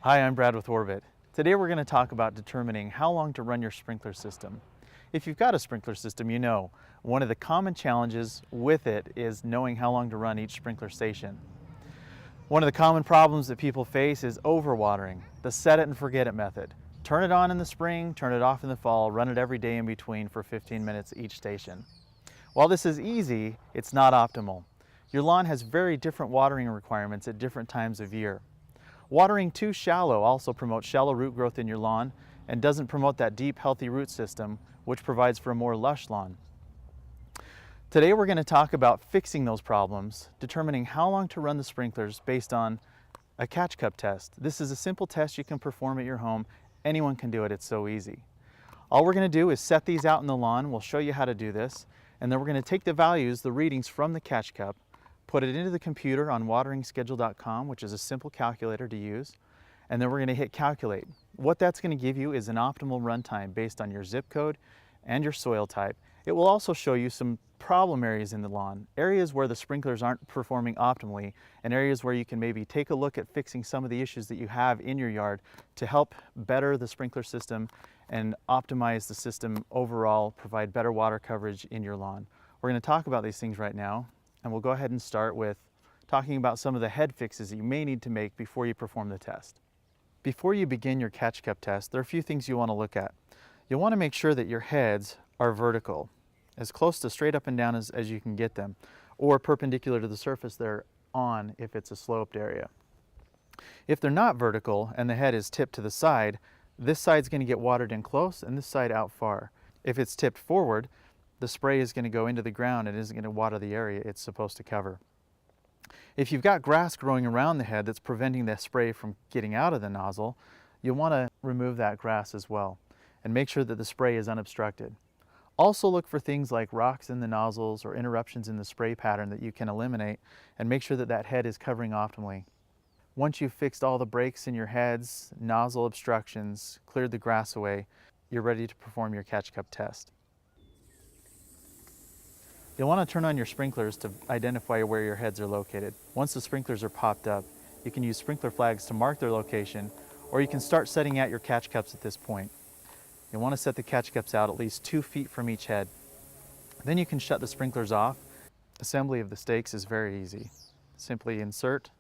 Hi, I'm Brad with Orbit. Today we're going to talk about determining how long to run your sprinkler system. If you've got a sprinkler system, you know one of the common challenges with it is knowing how long to run each sprinkler station. One of the common problems that people face is overwatering, the set it and forget it method. Turn it on in the spring, turn it off in the fall, run it every day in between for 15 minutes each station. While this is easy, it's not optimal. Your lawn has very different watering requirements at different times of year. Watering too shallow also promotes shallow root growth in your lawn and doesn't promote that deep, healthy root system, which provides for a more lush lawn. Today we're going to talk about fixing those problems, determining how long to run the sprinklers based on a catch cup test. This is a simple test you can perform at your home. Anyone can do it, it's so easy. All we're going to do is set these out in the lawn. We'll show you how to do this, and then we're going to take the values, the readings from the catch cup, put it into the computer on wateringschedule.com, which is a simple calculator to use, and then we're going to hit calculate. What that's going to give you is an optimal runtime based on your zip code and your soil type. It will also show you some problem areas in the lawn, areas where the sprinklers aren't performing optimally, and areas where you can maybe take a look at fixing some of the issues that you have in your yard to help better the sprinkler system and optimize the system overall, provide better water coverage in your lawn. We're going to talk about these things right now, and we'll go ahead and start with talking about some of the head fixes that you may need to make before you perform the test. Before you begin your catch cup test, there are a few things you want to look at. You'll want to make sure that your heads are vertical, as close to straight up and down as you can get them, or perpendicular to the surface they're on if it's a sloped area. If they're not vertical and the head is tipped to the side, this side's going to get watered in close and this side out far. If it's tipped forward, the spray is going to go into the ground and isn't going to water the area it's supposed to cover. If you've got grass growing around the head that's preventing the spray from getting out of the nozzle, you'll want to remove that grass as well and make sure that the spray is unobstructed. Also look for things like rocks in the nozzles or interruptions in the spray pattern that you can eliminate, and make sure that that head is covering optimally. Once you've fixed all the breaks in your heads, nozzle obstructions, cleared the grass away, you're ready to perform your catch cup test. You'll want to turn on your sprinklers to identify where your heads are located. Once the sprinklers are popped up, you can use sprinkler flags to mark their location, or you can start setting out your catch cups at this point. You'll want to set the catch cups out at least 2 feet from each head. Then you can shut the sprinklers off. Assembly of the stakes is very easy. Simply insert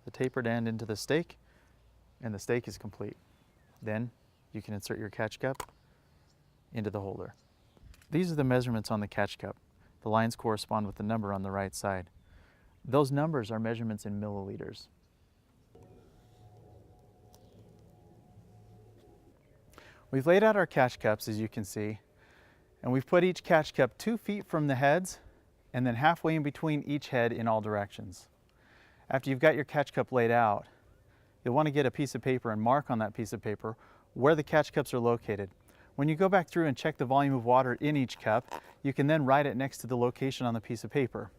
the tapered end into the stake, and the stake is complete. Then you can insert your catch cup into the holder. These are the measurements on the catch cup. The lines correspond with the number on the right side. Those numbers are measurements in milliliters. We've laid out our catch cups, as you can see, and we've put each catch cup 2 feet from the heads and then halfway in between each head in all directions. After you've got your catch cup laid out, you'll want to get a piece of paper and mark on that piece of paper where the catch cups are located. When you go back through and check the volume of water in each cup, you can then write it next to the location on the piece of paper.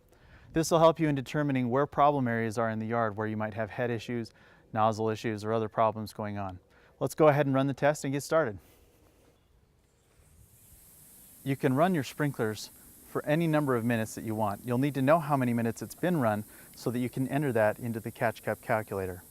This will help you in determining where problem areas are in the yard where you might have head issues, nozzle issues, or other problems going on. Let's go ahead and run the test and get started. You can run your sprinklers for any number of minutes that you want. You'll need to know how many minutes it's been run so that you can enter that into the catch cup calculator.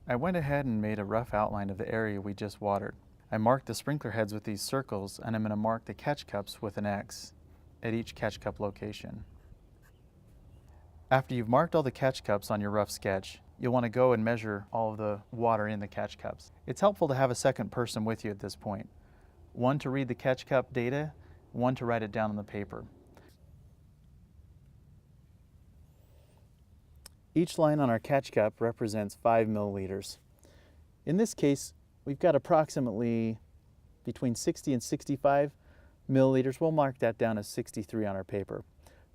I went ahead and made a rough outline of the area we just watered. I marked the sprinkler heads with these circles, and I'm going to mark the catch cups with an X at each catch cup location. After you've marked all the catch cups on your rough sketch, you'll want to go and measure all of the water in the catch cups. It's helpful to have a second person with you at this point. One to read the catch cup data, one to write it down on the paper. Each line on our catch cup represents 5 milliliters. In this case, we've got approximately between 60 and 65 milliliters. We'll mark that down as 63 on our paper.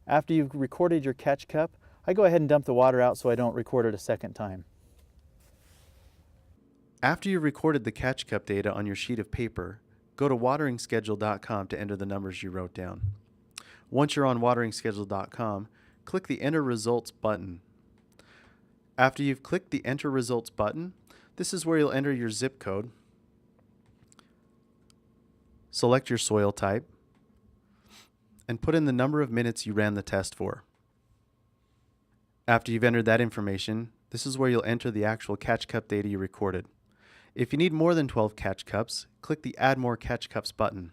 After you've recorded your catch cup, I go ahead and dump the water out so I don't record it a second time. After you've recorded the catch cup data on your sheet of paper, go to wateringschedule.com to enter the numbers you wrote down. Once you're on wateringschedule.com, click the Enter Results button. After you've clicked the Enter Results button, this is where you'll enter your zip code, select your soil type, and put in the number of minutes you ran the test for. After you've entered that information, this is where you'll enter the actual catch cup data you recorded. If you need more than 12 catch cups, click the Add More Catch Cups button.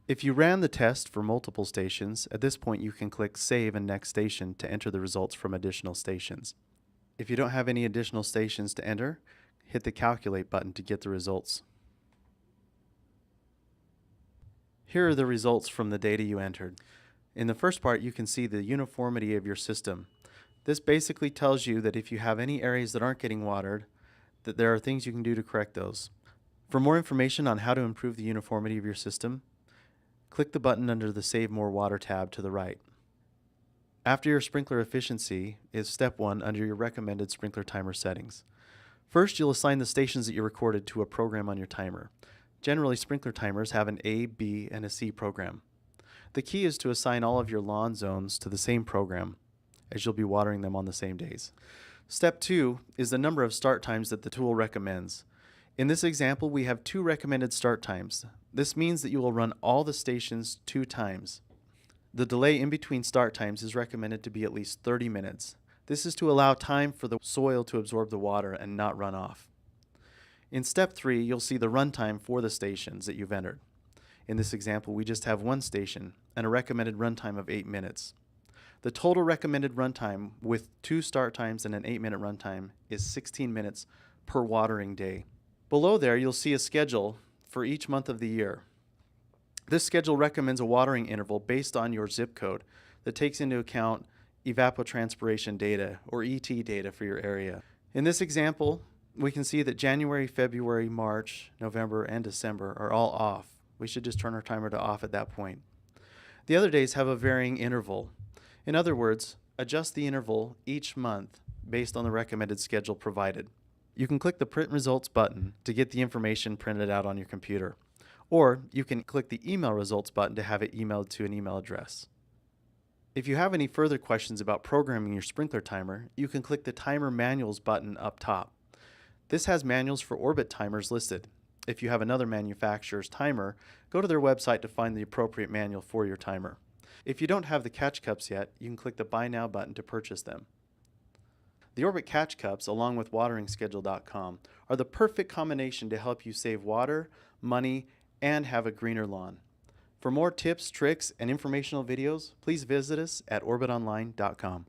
If you ran the test for multiple stations, at this point you can click Save and Next Station to enter the results from additional stations. If you don't have any additional stations to enter, hit the Calculate button to get the results. Here are the results from the data you entered. In the first part, you can see the uniformity of your system. This basically tells you that if you have any areas that aren't getting watered, that there are things you can do to correct those. For more information on how to improve the uniformity of your system, click the button under the Save More Water tab to the right. After your sprinkler efficiency is step 1 under your recommended sprinkler timer settings. First, you'll assign the stations that you recorded to a program on your timer. Generally, sprinkler timers have an A, B, and a C program. The key is to assign all of your lawn zones to the same program, as you'll be watering them on the same days. Step 2 is the number of start times that the tool recommends. In this example, we have 2 recommended start times. This means that you will run all the stations 2 times. The delay in between start times is recommended to be at least 30 minutes. This is to allow time for the soil to absorb the water and not run off. In step 3, you'll see the runtime for the stations that you've entered. In this example, we just have 1 station and a recommended runtime of 8 minutes. The total recommended runtime with 2 start times and an 8-minute runtime is 16 minutes per watering day. Below there, you'll see a schedule for each month of the year. This schedule recommends a watering interval based on your zip code that takes into account evapotranspiration data, or ET data, for your area. In this example, we can see that January, February, March, November, and December are all off. We should just turn our timer to off at that point. The other days have a varying interval. In other words, adjust the interval each month based on the recommended schedule provided. You can click the Print Results button to get the information printed out on your computer, or you can click the Email Results button to have it emailed to an email address. If you have any further questions about programming your sprinkler timer, you can click the Timer Manuals button up top. This has manuals for Orbit timers listed. If you have another manufacturer's timer, go to their website to find the appropriate manual for your timer. If you don't have the catch cups yet, you can click the Buy Now button to purchase them. The Orbit Catch Cups, along with WateringSchedule.com, are the perfect combination to help you save water, money, and have a greener lawn. For more tips, tricks, and informational videos, please visit us at orbitonline.com.